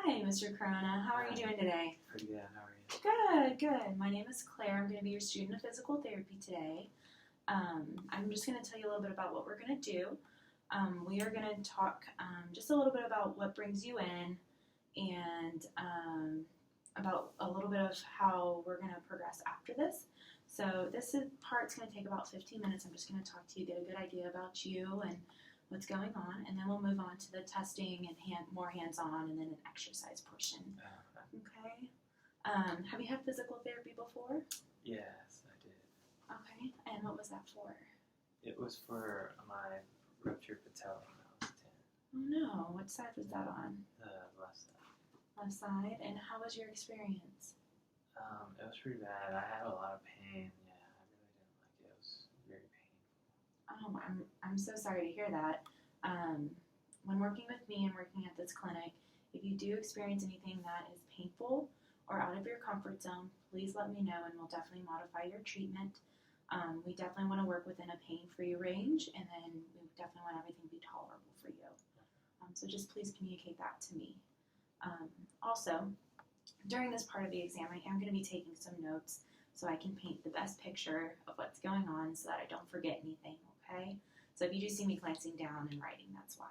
Hi, Mr. Corona. How are you doing today? Pretty good. How are you? Good. My name is Claire. I'm going to be your student of physical therapy today. I'm just going to tell you a little bit about what we're going to do. We are going to talk just a little bit about what brings you in and about a little bit of how we're going to progress after this. So this part's going to take about 15 minutes. I'm just going to talk to you, get a good idea about you and what's going on, and then we'll move on to the testing and more hands-on, and then an exercise portion. Okay. Have you had physical therapy before? Yes, I did. Okay. And what was that for? It was for my ruptured patella when I was 10. Oh no. What side was that on? The left side. Left side. And how was your experience? It was pretty bad. I had a lot of pain. Yeah, I really didn't like it. It was very painful. Oh, I'm so sorry to hear that. When working with me and working at this clinic, if you do experience anything that is painful or out of your comfort zone, please let me know and we'll definitely modify your treatment. We definitely want to work within a pain-free range, and then we definitely want everything to be tolerable for you. So just please communicate that to me. Also, during this part of the exam, I am going to be taking some notes so I can paint the best picture of what's going on so that I don't forget anything, okay? So if you do see me glancing down and writing, that's why.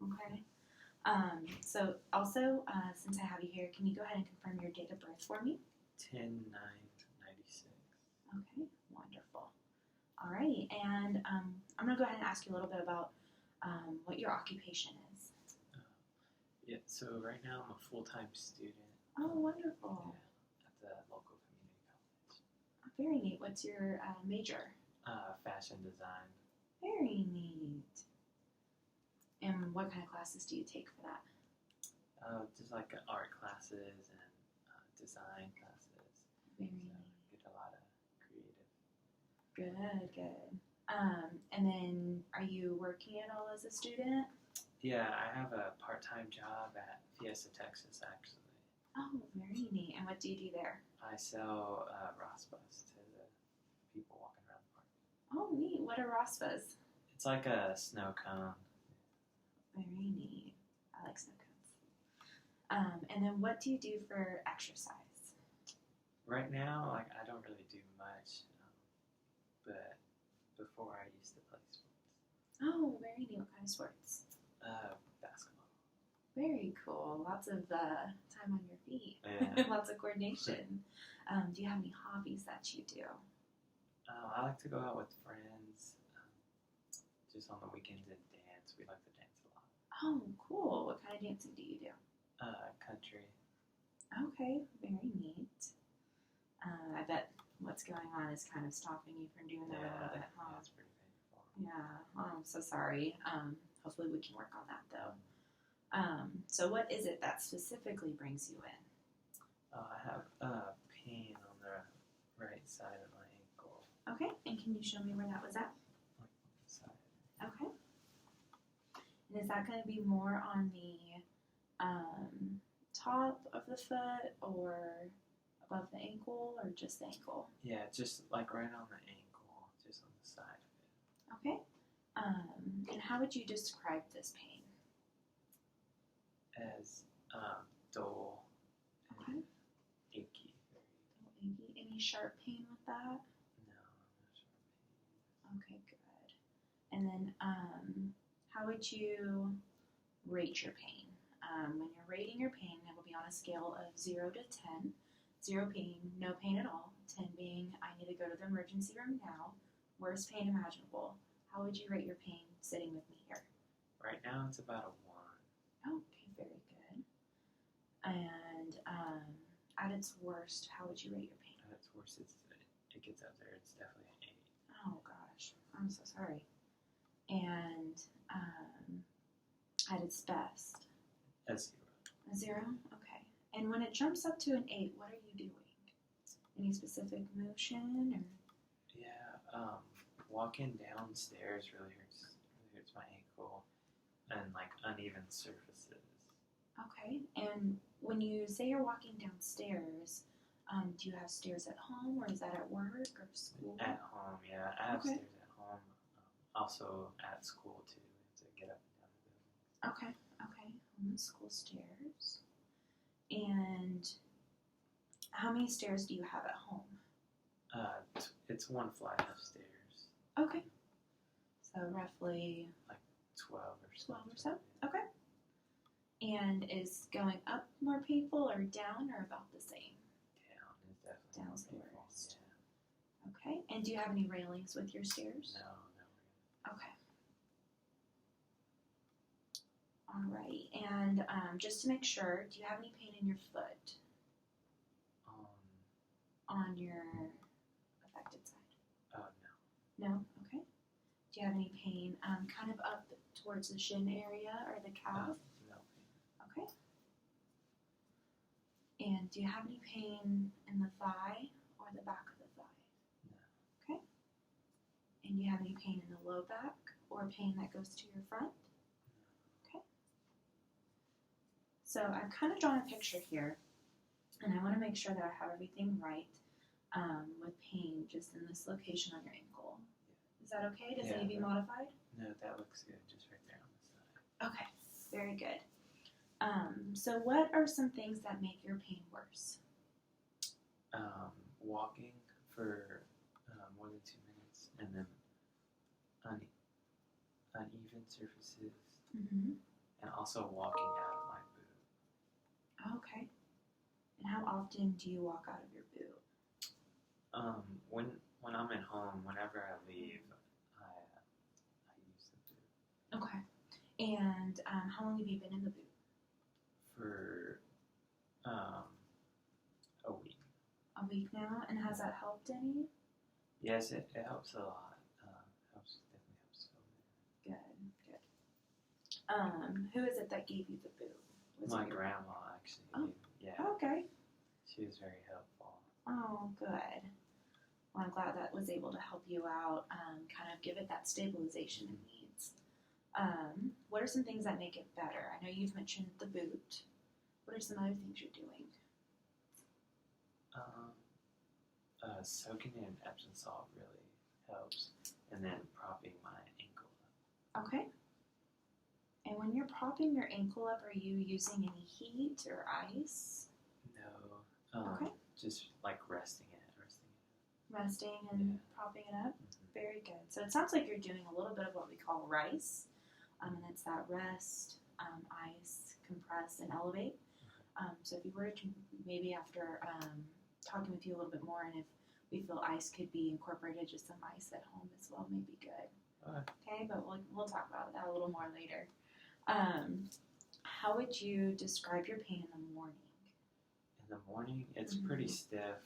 Okay? So also, since I have you here, can you go ahead and confirm your date of birth for me? 10/9/96. Okay, wonderful. Alrighty, and I'm going to go ahead and ask you a little bit about what your occupation is. Yeah, so right now I'm a full-time student. Oh, wonderful. Yeah, at the local community college. Very neat. What's your major? Fashion design. Very neat. And what kind of classes do you take for that? Just like art classes and design classes. Very so neat. Get a lot of creative. Good. And then are you working at all as a student? Yeah, I have a part-time job at Fiesta, Texas, actually. Oh, very neat. And what do you do there? I sell raspas to the people walking around the park. Oh, neat. What are raspas? It's like a snow cone. Very neat. I like snow cones. And then what do you do for exercise? Right now, like I don't really do much, but before I used to play sports. Oh, very neat. What kind of sports? Basketball. Very cool. Lots of time on your feet. Yeah. Lots of coordination. Do you have any hobbies that you do? I like to go out with friends, just on the weekends and dance. We like to dance a lot. Oh, cool. What kind of dancing do you do? Country. Okay, very neat. I bet what's going on is kind of stopping you from doing that a little bit, huh? Yeah, it's pretty painful. Yeah, oh, I'm so sorry. Hopefully we can work on that, though. So what is it that specifically brings you in? I have pain on the right side of my ankle. Okay, and can you show me where that was at? Like on the side. Okay. And is that going to be more on the top of the foot or above the ankle or just the ankle? Yeah, just like right on the ankle, just on the side of it. Okay. And how would you describe this pain? As dull and Okay. achy. Achy. Any sharp pain with that? No, not sure. Okay, good. And then how would you rate your pain? When you're rating your pain, it will be on a scale of 0 to 10. 0 being no pain at all, 10 being I need to go to the emergency room now, worst pain imaginable. How would you rate your pain sitting with me here? Right now it's about a 1. Okay, very good. And at its worst, how would you rate your pain? At its worst, it gets up there. It's definitely an 8. Oh gosh, I'm so sorry. And at its best? A 0. A 0? Okay. And when it jumps up to an 8, what are you doing? Any specific motion or? Yeah, walking downstairs really hurts my ankle, and like uneven surfaces. Okay. And when you say you're walking downstairs, do you have stairs at home or is that at work or school? At home, yeah. I have Okay. stairs at home. Also at school too, to get up and down the building. Okay. Home and school stairs. And how many stairs do you have at home? It's one flight of stairs. Okay. So roughly 12 or so. 12 or so? Okay. And is going up more painful or down or about the same? Down is definitely Down's the more painful. worst. Okay. And do you have any railings with your stairs? No. Okay. All right. And just to make sure, do you have any pain in your foot on your affected side? No. No? Okay. Do you have any pain kind of up towards the shin area or the calf? No. Okay. And do you have any pain in the thigh or the back of the thigh? No. Okay. And do you have any pain in the low back or pain that goes to your front? Okay. So I've kind of drawn a picture here, and I want to make sure that I have everything right with pain just in this location on your ankle. Is that okay? Does it need to be modified? No, that looks good. Just right there on the side. Okay, very good. So what are some things that make your pain worse? Walking for more than 2 minutes, and then uneven surfaces, Mm-hmm. and also walking out of my boot. Okay. And how often do you walk out of your boot? When I'm at home, whenever I leave, I use the boot. Okay. And how long have you been in the boot? For a week. A week now. And has that helped any? Yes, it helps a lot. Definitely helps so much. Good. Who is it that gave you the boot? Was My it your grandma, actually. Oh. Yeah. Okay. She was very helpful. Oh, good. Well, I'm glad that was able to help you out, kind of give it that stabilization it needs. What are some things that make it better? I know you've mentioned the boot. What are some other things you're doing? Soaking in Epsom salt really helps, and then propping my ankle up. Okay. And when you're propping your ankle up, are you using any heat or ice? No. Okay. Just like resting it. Resting and propping it up? Mm-hmm. Very good. So it sounds like you're doing a little bit of what we call RICE, and it's that rest, ice, compress, and elevate. So if you were to maybe after talking with you a little bit more, and if we feel ice could be incorporated, just some ice at home as well may be good. Okay, but we'll talk about that a little more later. How would you describe your pain in the morning? In the morning, it's pretty stiff,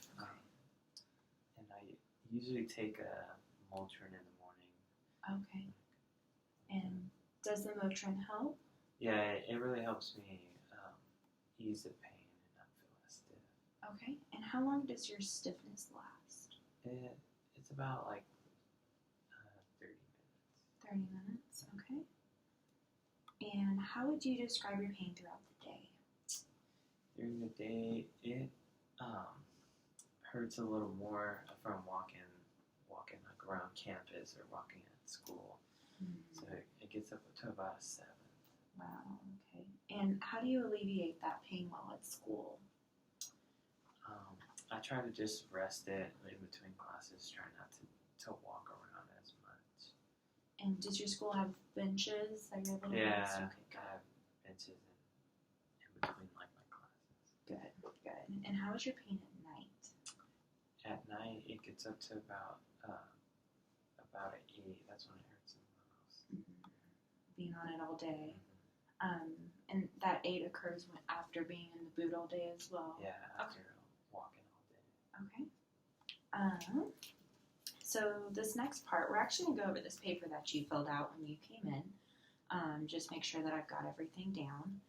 and I usually take a Motrin in the morning. Okay. And does the Motrin help? Yeah, it really helps me ease the pain and not feel as stiff. Okay. And how long does your stiffness last? It's about like 30 minutes. 30 minutes, okay. And how would you describe your pain throughout the day? During the day, it hurts a little more from walking like around campus or walking at school. So it gets up to about a 7. Wow, okay. And how do you alleviate that pain while at school? I try to just rest it in between classes, try not to walk around as much. And does your school have benches that you're able to rest? Yeah, Okay, I have benches in between like my classes. good. And how is your pain at night? At night, it gets up to about an 8. That's when it hurts the most. Being on it all day. And that 8 occurs after being in the boot all day as well? Yeah, after walking all day. Okay. So this next part, we're actually going to go over this paper that you filled out when you came in. Just make sure that I've got everything down.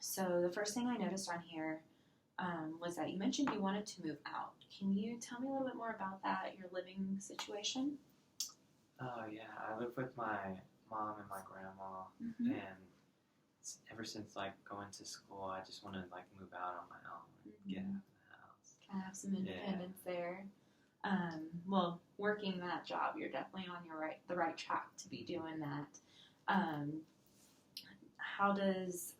So the first thing I noticed on here was that you mentioned you wanted to move out. Can you tell me a little bit more about that, your living situation? Oh, yeah. I live with my mom and my grandma, and ever since like going to school, I just want to like move out on my own and get out of the house. Kind of have some independence there. Well, working that job, you're definitely on the right track to be doing that. How does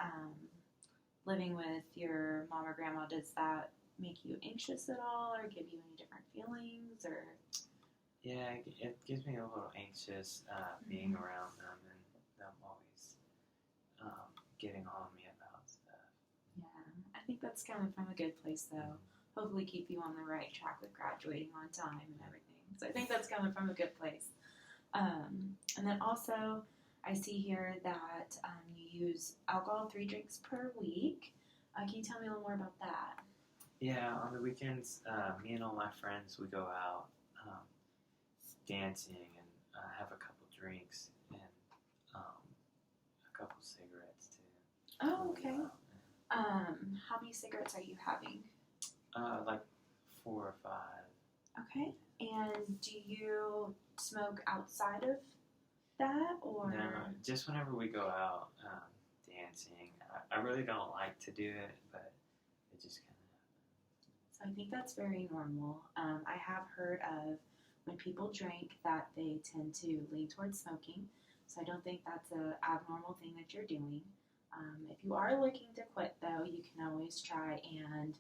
living with your mom or grandma, does that make you anxious at all or give you any different feelings? Or Yeah, it gives me a little anxious being around them and them always getting on me about stuff. yeah, I think that's coming from a good place though. Hopefully keep you on the right track with graduating on time and everything. So I think that's coming from a good place. And then also, I see here that you use alcohol 3 drinks per week. Can you tell me a little more about that? Yeah, on the weekends, me and all my friends, we go out dancing and have a couple drinks and a couple cigarettes too. Oh, okay. How many cigarettes are you having? Like 4 or 5. Okay. And do you smoke outside of that, or? No, just whenever we go out dancing. I really don't like to do it, but it just kind of happens. So I think that's very normal. I have heard of when people drink that they tend to lean towards smoking. So I don't think that's an abnormal thing that you're doing. If you are looking to quit, though, you can always try and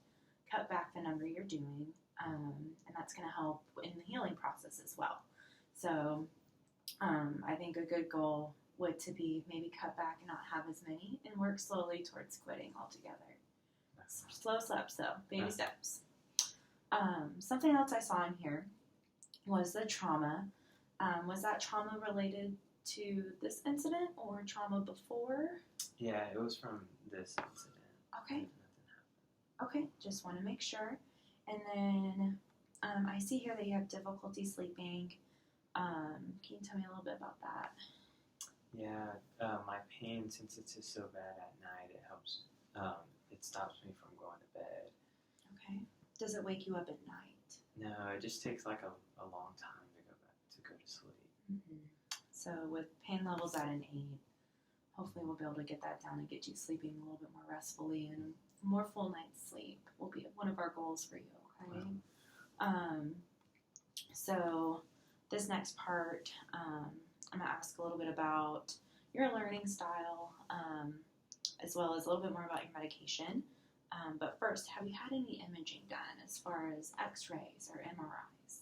cut back the number you're doing, and that's going to help in the healing process as well. So I think a good goal would to be maybe cut back and not have as many and work slowly towards quitting altogether. Slow steps, though, baby steps. Something else I saw in here was the trauma. Was that trauma related to this incident or trauma before? Yeah, it was from this incident. Okay. Okay, just want to make sure. And then I see here that you have difficulty sleeping. Can you tell me a little bit about that? Yeah, my pain, since it's just so bad at night, it helps. It stops me from going to bed. Okay. Does it wake you up at night? No, it just takes like a long time to go to sleep. Mm-hmm. So with pain levels at an 8, hopefully we'll be able to get that down and get you sleeping a little bit more restfully, and more full night's sleep will be one of our goals for you. Okay. Wow. So this next part, I'm gonna ask a little bit about your learning style, as well as a little bit more about your medication. But first, have you had any imaging done as far as X-rays or MRIs?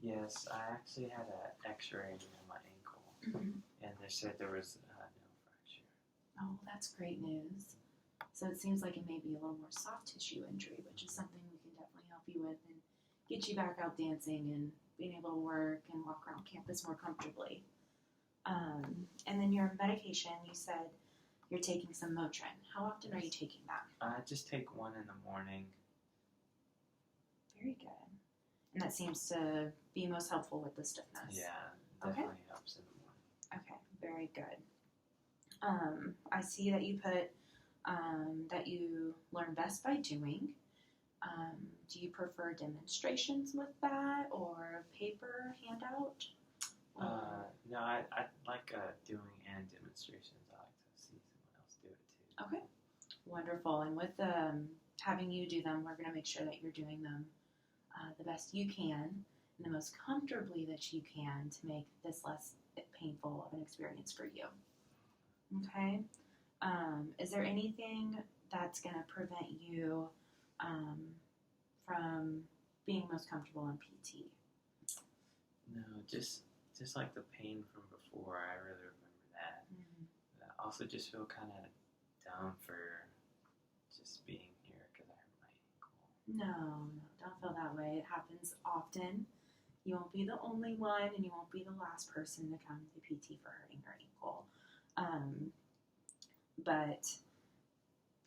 Yes, I actually had an X-ray on my ankle, and they said there was no fracture. Oh, that's great news. So it seems like it may be a little more soft tissue injury, which is something we can definitely help you with and get you back out dancing and being able to work and walk around campus more comfortably. And then your medication, you said you're taking some Motrin. How often are you taking that? I just take one in the morning. Very good. And that seems to be most helpful with the stiffness. Yeah, definitely helps in the morning. Okay, very good. I see that you put that you learn best by doing. Do you prefer demonstrations with that or paper handout? No, I like doing and demonstrations. I like to see someone else do it too. Okay, wonderful. And with having you do them, we're going to make sure that you're doing them the best you can and the most comfortably that you can to make this less painful of an experience for you. Okay? Is there anything that's going to prevent you from being most comfortable in PT? No, just like the pain from before. I really remember that. I also just feel kind of down for just being here because I hurt my ankle. No, don't feel that way. It happens often. You won't be the only one, and you won't be the last person to come to PT for hurting your ankle. But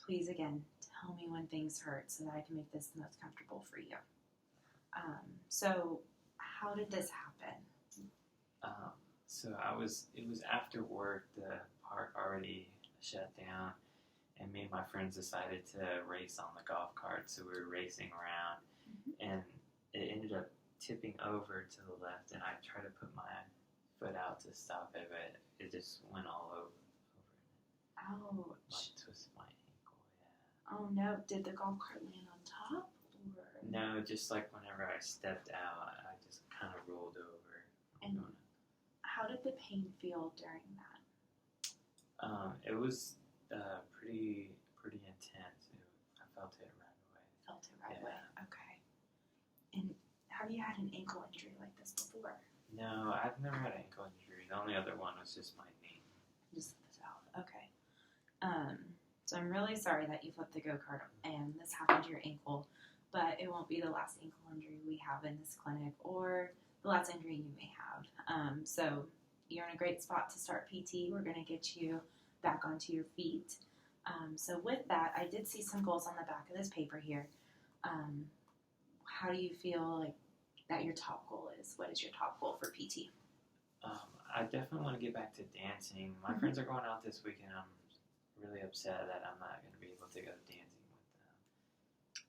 please, again, tell me when things hurt so that I can make this the most comfortable for you. So how did this happen? So it was after work, the park already shut down, and me and my friends decided to race on the golf cart. So we were racing around, and it ended up tipping over to the left, and I tried to put my foot out to stop it, but it just went all over it. Ouch. Like twisted my ankle, yeah. Oh no, did the golf cart land on top? Or? No, just like whenever I stepped out, I just kind of rolled over. And how did the pain feel during that? It was pretty intense. have you had an ankle injury like this before? No, I've never had an ankle injury. The only other one was just my knee. Just flipped out. Okay. So I'm really sorry that you flipped the go-kart and this happened to your ankle, but it won't be the last ankle injury we have in this clinic or the last injury you may have. So you're in a great spot to start PT. We're going to get you back onto your feet. So with that, I did see some goals on the back of this paper here. How do you feel like that your top goal is? What is your top goal for PT? I definitely want to get back to dancing. My friends are going out this weekend. I'm really upset that I'm not going to be able to go dancing with them.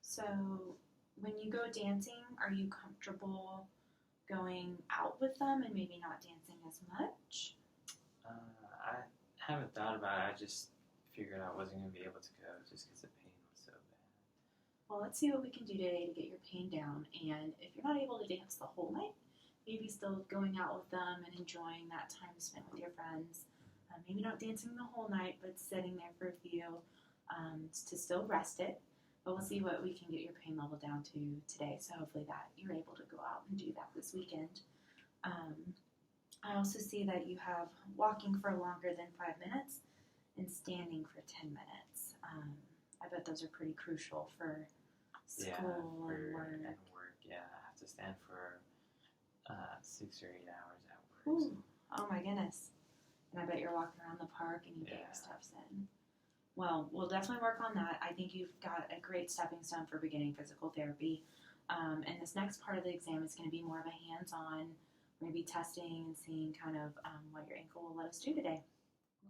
So when you go dancing, are you comfortable going out with them and maybe not dancing as much? I haven't thought about it. I just figured I wasn't going to be able to go just because the pain was so bad. Well, let's see what we can do today to get your pain down. And if you're not able to dance the whole night, maybe still going out with them and enjoying that time spent with your friends. Maybe not dancing the whole night, but sitting there for a few to still rest it. But we'll see what we can get your pain level down to today. So hopefully that you're able to go out and do that this weekend. I also see that you have walking for longer than 5 minutes and standing for 10 minutes. I bet those are pretty crucial for school and work. Yeah, I have to stand for 6 or 8 hours at work. Ooh, oh my goodness. And I bet you're walking around the park and you get your steps in. Well, we'll definitely work on that. I think you've got a great stepping stone for beginning physical therapy. And this next part of the exam is going to be more of a hands-on. We're going to be testing and seeing kind of what your ankle will let us do today.